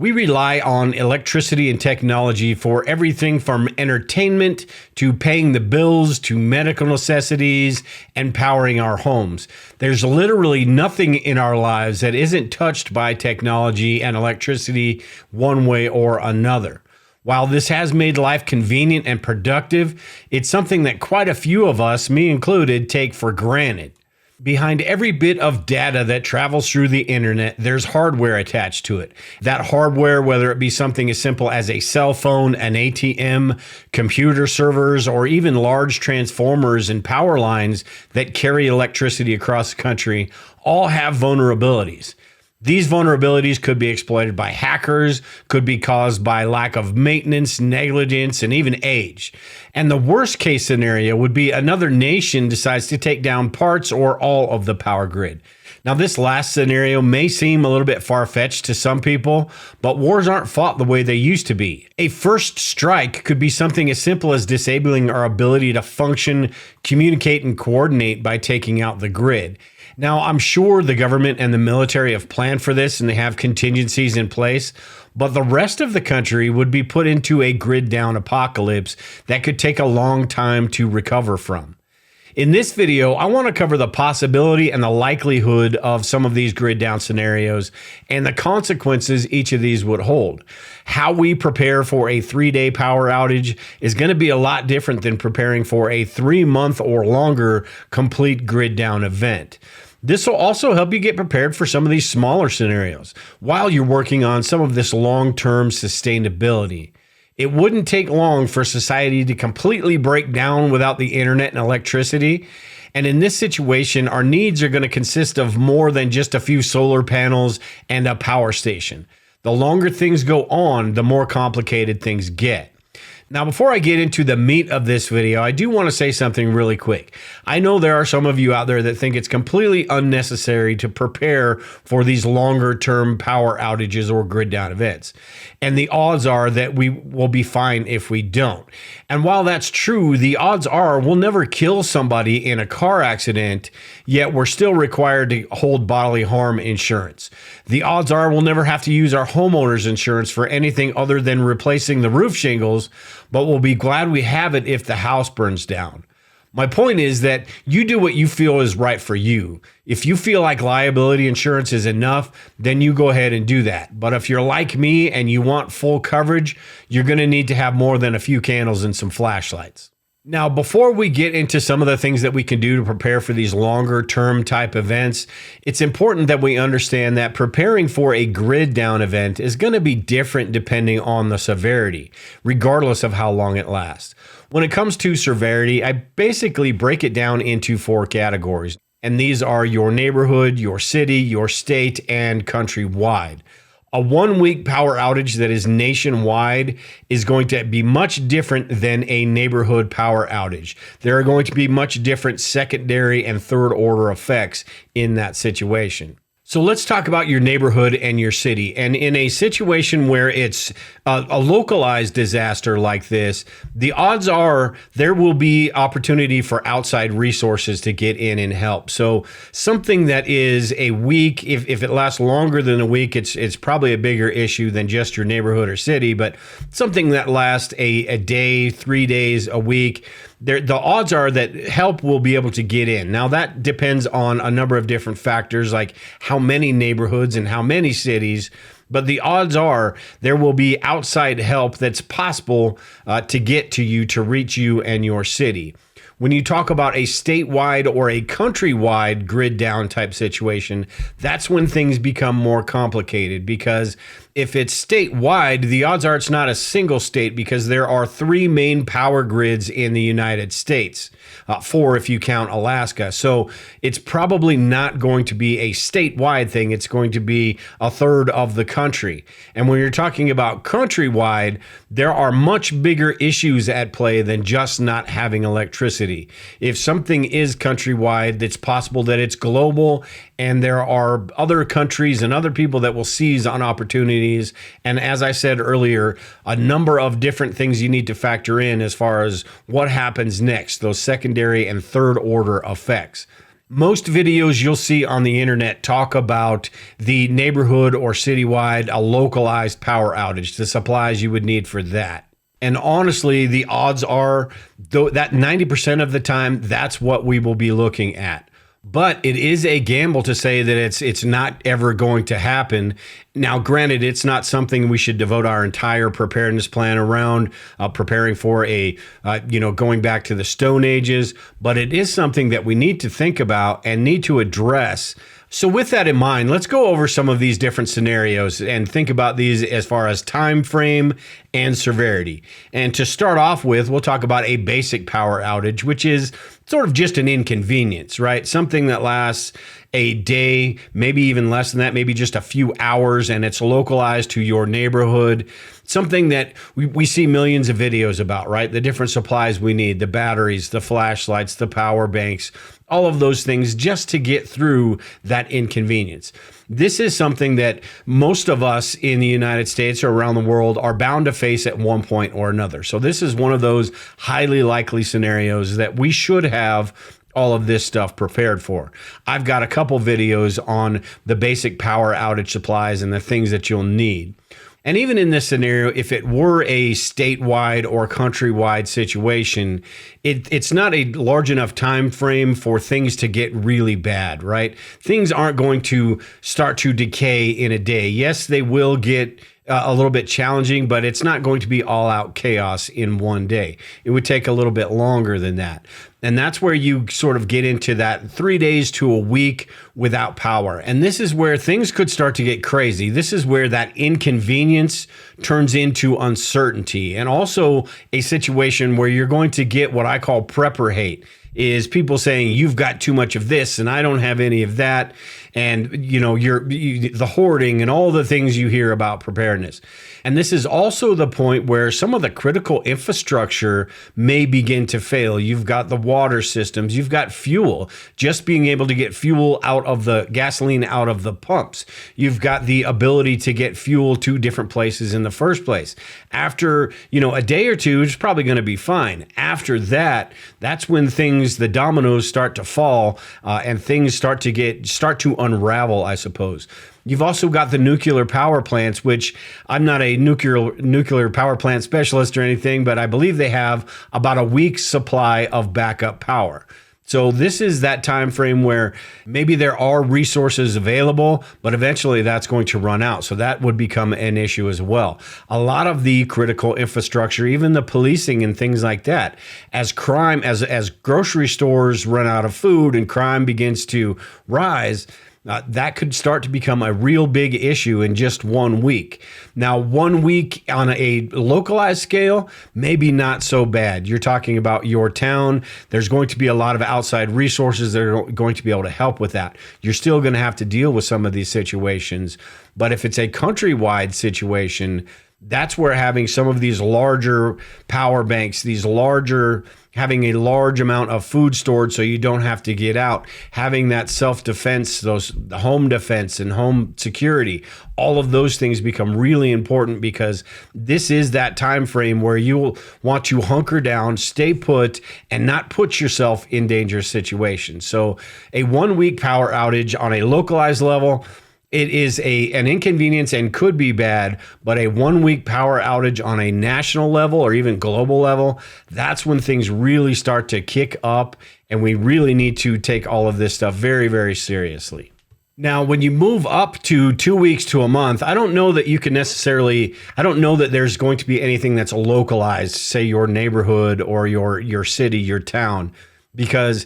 We rely on electricity and technology for everything from entertainment to paying the bills to medical necessities and powering our homes. There's literally nothing in our lives that isn't touched by technology and electricity one way or another. While this has made life convenient and productive, it's something that quite a few of us, me included, take for granted. Behind every bit of data that travels through the internet, there's hardware attached to it. That hardware, whether it be something as simple as a cell phone, an ATM, computer servers, or even large transformers and power lines that carry electricity across the country, all have vulnerabilities. These vulnerabilities could be exploited by hackers, could be caused by lack of maintenance, negligence, and even age. And the worst case scenario would be another nation decides to take down parts or all of the power grid. Now, this last scenario may seem a little bit far-fetched to some people, but wars aren't fought the way they used to be. A first strike could be something as simple as disabling our ability to function, communicate, and coordinate by taking out the grid. Now, I'm sure the government and the military have planned for this and they have contingencies in place, but the rest of the country would be put into a grid down apocalypse that could take a long time to recover from. In this video, I want to cover the possibility and the likelihood of some of these grid down scenarios and the consequences each of these would hold. How we prepare for a 3-day power outage is going to be a lot different than preparing for a 3-month or longer complete grid down event. This will also help you get prepared for some of these smaller scenarios while you're working on some of this long-term sustainability. It wouldn't take long for society to completely break down without the internet and electricity. And in this situation, our needs are going to consist of more than just a few solar panels and a power station. The longer things go on, the more complicated things get. Now, before I get into the meat of this video, I do want to say something really quick. I know there are some of you out there that think it's completely unnecessary to prepare for these longer term power outages or grid down events. And the odds are that we will be fine if we don't. And while that's true, the odds are we'll never kill somebody in a car accident, yet we're still required to hold bodily harm insurance. The odds are we'll never have to use our homeowner's insurance for anything other than replacing the roof shingles, but we'll be glad we have it if the house burns down. My point is that you do what you feel is right for you. If you feel like liability insurance is enough, then you go ahead and do that. But if you're like me and you want full coverage, you're going to need to have more than a few candles and some flashlights. Now, before we get into some of the things that we can do to prepare for these longer term type events, it's important that we understand that preparing for a grid down event is going to be different depending on the severity, regardless of how long it lasts. When it comes to severity, I basically break it down into 4 categories, and these are your neighborhood, your city, your state, and countrywide. A 1-week power outage that is nationwide is going to be much different than a neighborhood power outage. There are going to be much different secondary and third order effects in that situation. So let's talk about your neighborhood and your city. And in a situation where it's a localized disaster like this, the odds are there will be opportunity for outside resources to get in and help. So something that is a week, if it lasts longer than a week, it's probably a bigger issue than just your neighborhood or city. But something that lasts a day, 3 days, a week, the odds are that help will be able to get in. Now, that depends on a number of different factors, like how many neighborhoods and how many cities, but the odds are there will be outside help that's possible to get to you, to reach you and your city. When you talk about a statewide or a countrywide grid down type situation, that's when things become more complicated, because if it's statewide, the odds are it's not a single state, because there are 3 main power grids in the United States, 4 if you count Alaska. So it's probably not going to be a statewide thing. It's going to be a third of the country. And when you're talking about countrywide, there are much bigger issues at play than just not having electricity. If something is countrywide, it's possible that it's global, and there are other countries and other people that will seize on opportunities. And as I said earlier, a number of different things you need to factor in as far as what happens next, those secondary and third order effects. Most videos you'll see on the internet talk about the neighborhood or citywide, a localized power outage, the supplies you would need for that. And honestly, the odds are that 90% of the time, that's what we will be looking at. But it is a gamble to say that it's not ever going to happen. Now, granted, it's not something we should devote our entire preparedness plan around preparing for going back to the Stone Ages, but it is something that we need to think about and need to address. So with that in mind, let's go over some of these different scenarios and think about these as far as time frame and severity. And to start off with, we'll talk about a basic power outage, which is sort of just an inconvenience, right? Something that lasts a day, maybe even less than that, maybe just a few hours, and it's localized to your neighborhood. Something that we see millions of videos about, right? The different supplies we need, the batteries, the flashlights, the power banks, all of those things just to get through that inconvenience. This is something that most of us in the United States or around the world are bound to face at one point or another. So this is one of those highly likely scenarios that we should have all of this stuff prepared for. I've got a couple videos on the basic power outage supplies and the things that you'll need. And even in this scenario, if it were a statewide or countrywide situation, it's not a large enough time frame for things to get really bad, right? Things aren't going to start to decay in a day. Yes, they will get a little bit challenging, but it's not going to be all out chaos in one day. It would take a little bit longer than that. And that's where you sort of get into that 3 days to a week without power. And this is where things could start to get crazy. This is where that inconvenience turns into uncertainty, and also a situation where you're going to get what I call prepper hate. Is people saying you've got too much of this and I don't have any of that, and the hoarding and all the things you hear about preparedness. And this is also the point where some of the critical infrastructure may begin to fail. You've got the water systems, you've got fuel, just being able to get fuel out of the gasoline out of the pumps. You've got the ability to get fuel to different places in the first place. After, a day or two, it's probably going to be fine. After that, that's when the dominoes start to fall and things start to unravel, I suppose. You've also got the nuclear power plants, which I'm not a nuclear power plant specialist or anything, but I believe they have about a week's supply of backup power. So this is that time frame where maybe there are resources available, but eventually that's going to run out. So that would become an issue as well. A lot of the critical infrastructure, even the policing and things like that, as grocery stores run out of food and crime begins to rise, that could start to become a real big issue in just 1 week. Now, 1 week on a localized scale, maybe not so bad. You're talking about your town. There's going to be a lot of outside resources that are going to be able to help with that. You're still going to have to deal with some of these situations. But if it's a countrywide situation, that's where having some of these larger power banks, having a large amount of food stored so you don't have to get out, having that self-defense, the home defense and home security, all of those things become really important, because this is that time frame where you'll want to hunker down, stay put, and not put yourself in dangerous situations. So a 1 week power outage on a localized level, it is an inconvenience and could be bad, but a 1 week power outage on a national level or even global level, that's when things really start to kick up, and we really need to take all of this stuff very, very seriously. Now, when you move up to 2 weeks to a month, I don't know that there's going to be anything that's localized, say your neighborhood or your city, your town, because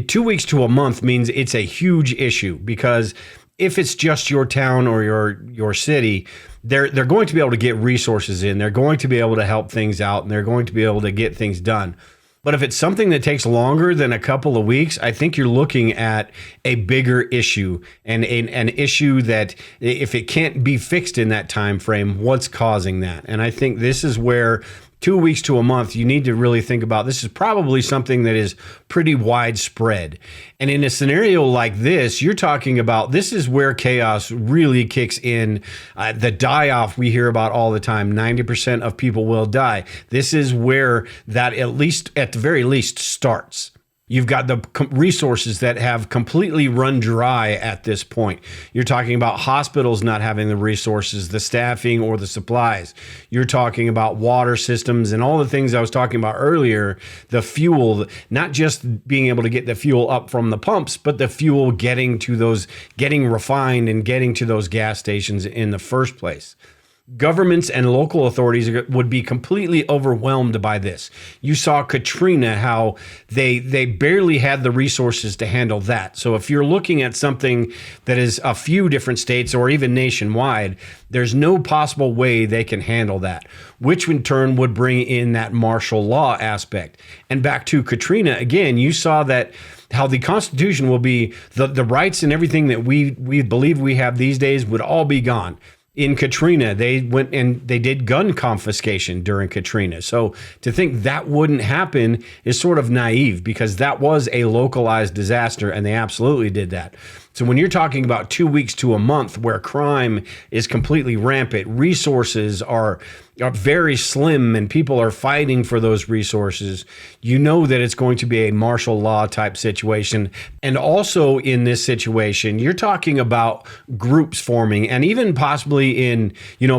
2 weeks to a month means it's a huge issue. Because if it's just your town or your city, they're going to be able to get resources in. They're going to be able to help things out, and they're going to be able to get things done. But if it's something that takes longer than a couple of weeks, I think you're looking at a bigger issue, and an issue that if it can't be fixed in that time frame, what's causing that? And I think this is where 2 weeks to a month, you need to really think about. This is probably something that is pretty widespread. And in a scenario like this, you're talking about, this is where chaos really kicks in. The die-off we hear about all the time, 90% of people will die. This is where that at the very least starts. You've got the resources that have completely run dry at this point. You're talking about hospitals not having the resources, the staffing, or the supplies. You're talking about water systems and all the things I was talking about earlier, the fuel, not just being able to get the fuel up from the pumps, but the fuel getting refined and getting to those gas stations in the first place. Governments and local authorities would be completely overwhelmed by this. You saw Katrina, how they barely had the resources to handle that. So if you're looking at something that is a few different states or even nationwide, there's no possible way they can handle that, which in turn would bring in that martial law aspect. And back to Katrina, again, you saw that how the Constitution will be, the rights and everything that we believe we have these days would all be gone. In Katrina, they went and they did gun confiscation during Katrina. So to think that wouldn't happen is sort of naive, because that was a localized disaster and they absolutely did that. So when you're talking about 2 weeks to a month where crime is completely rampant, resources are very slim and people are fighting for those resources, you know that it's going to be a martial law type situation. And also in this situation, you're talking about groups forming, and even possibly in,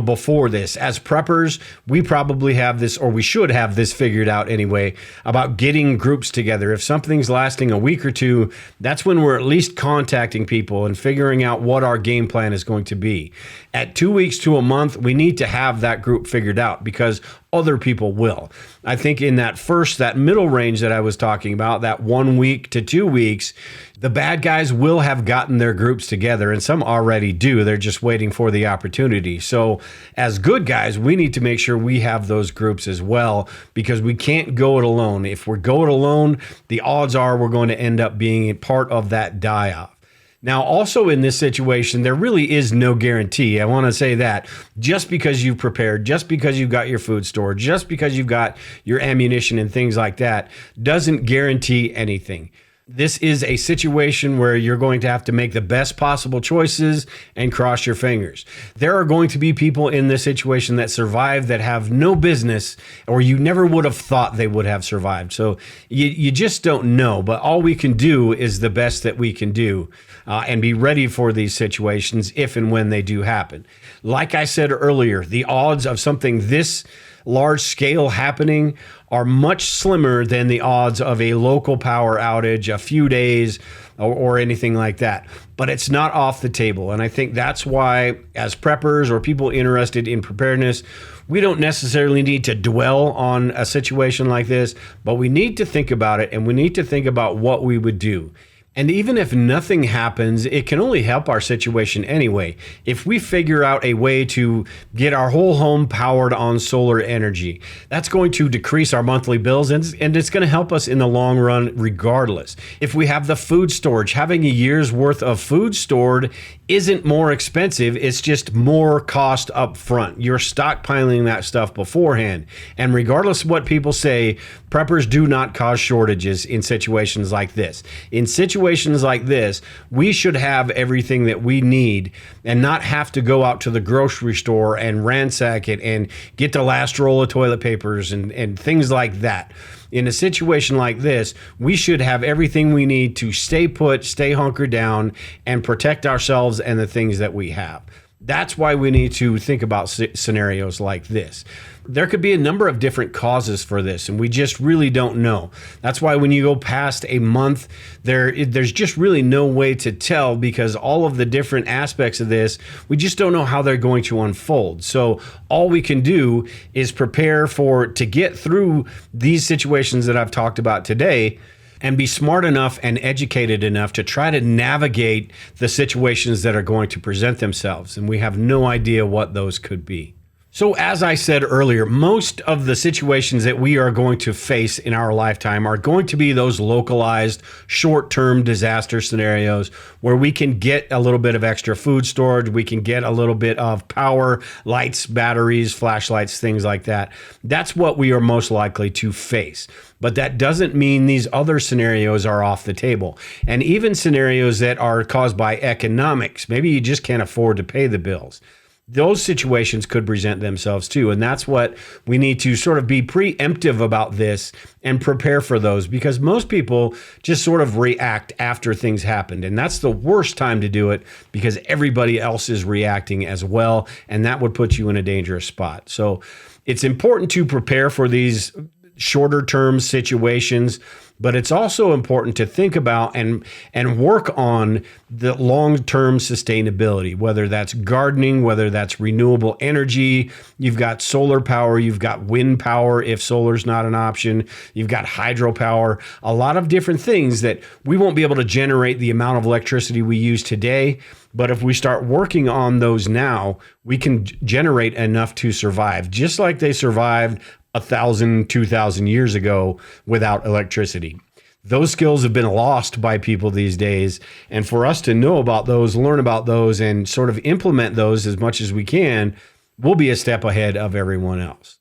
before this, as preppers, we probably have this, or we should have this figured out anyway, about getting groups together. If something's lasting a week or two, that's when we're at least contacting people and figuring out what our game plan is going to be. At 2 weeks to a month, we need to have that group figured out, because other people will. I think in that middle range that I was talking about, that 1 week to 2 weeks, the bad guys will have gotten their groups together, and some already do. They're just waiting for the opportunity. So as good guys, we need to make sure we have those groups as well, because we can't go it alone. If we're going alone, the odds are we're going to end up being a part of that die-off. Now, also in this situation, there really is no guarantee. I want to say that just because you've prepared, just because you've got your food stored, just because you've got your ammunition and things like that, doesn't guarantee anything. This is a situation where you're going to have to make the best possible choices and cross your fingers. There are going to be people in this situation that survive that have no business, or you never would have thought they would have survived. So you just don't know. But all we can do is the best that we can do, and be ready for these situations if and when they do happen. Like I said earlier, the odds of something this large scale happening are much slimmer than the odds of a local power outage, a few days, or anything like that. But it's not off the table. And I think that's why, as preppers or people interested in preparedness, we don't necessarily need to dwell on a situation like this, but we need to think about it, and we need to think about what we would do. And even if nothing happens, it can only help our situation anyway. If we figure out a way to get our whole home powered on solar energy, that's going to decrease our monthly bills, and it's going to help us in the long run regardless. If we have the food storage, having a year's worth of food stored isn't more expensive, it's just more cost up front. You're stockpiling that stuff beforehand. And regardless of what people say, preppers do not cause shortages in situations like this. In situations like this, we should have everything that we need and not have to go out to the grocery store and ransack it and get the last roll of toilet papers and things like that. In a situation like this, we should have everything we need to stay put, stay hunkered down, and protect ourselves and the things that we have. That's why we need to think about scenarios like this. There could be a number of different causes for this, and we just really don't know. That's why when you go past a month, there's just really no way to tell, because all of the different aspects of this, we just don't know how they're going to unfold. So all we can do is prepare to get through these situations that I've talked about today, and be smart enough and educated enough to try to navigate the situations that are going to present themselves. And we have no idea what those could be. So as I said earlier, most of the situations that we are going to face in our lifetime are going to be those localized short-term disaster scenarios where we can get a little bit of extra food storage, we can get a little bit of power, lights, batteries, flashlights, things like that. That's what we are most likely to face. But that doesn't mean these other scenarios are off the table. And even scenarios that are caused by economics, maybe you just can't afford to pay the bills. those situations could present themselves too. And that's what we need to sort of be preemptive about this and prepare for those, because most people just sort of react after things happened. And that's the worst time to do it, because everybody else is reacting as well. And that would put you in a dangerous spot. So it's important to prepare for these shorter term situations, but it's also important to think about and work on the long-term sustainability, whether that's gardening, whether that's renewable energy. You've got solar power, you've got wind power if solar's not an option, you've got hydropower, a lot of different things that we won't be able to generate the amount of electricity we use today. But if we start working on those now, we can generate enough to survive, just like they survived 1,000, 2,000 years ago without electricity. Those skills have been lost by people these days. And for us to know about those, learn about those, and sort of implement those as much as we can, we'll be a step ahead of everyone else.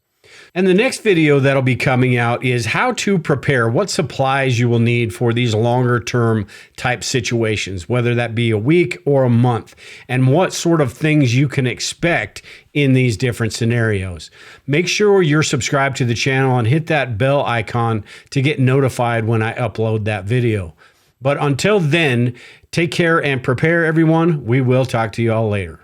And the next video that'll be coming out is how to prepare, what supplies you will need for these longer term type situations, whether that be a week or a month, and what sort of things you can expect in these different scenarios. Make sure you're subscribed to the channel and hit that bell icon to get notified when I upload that video. But until then, take care and prepare, everyone. We will talk to you all later.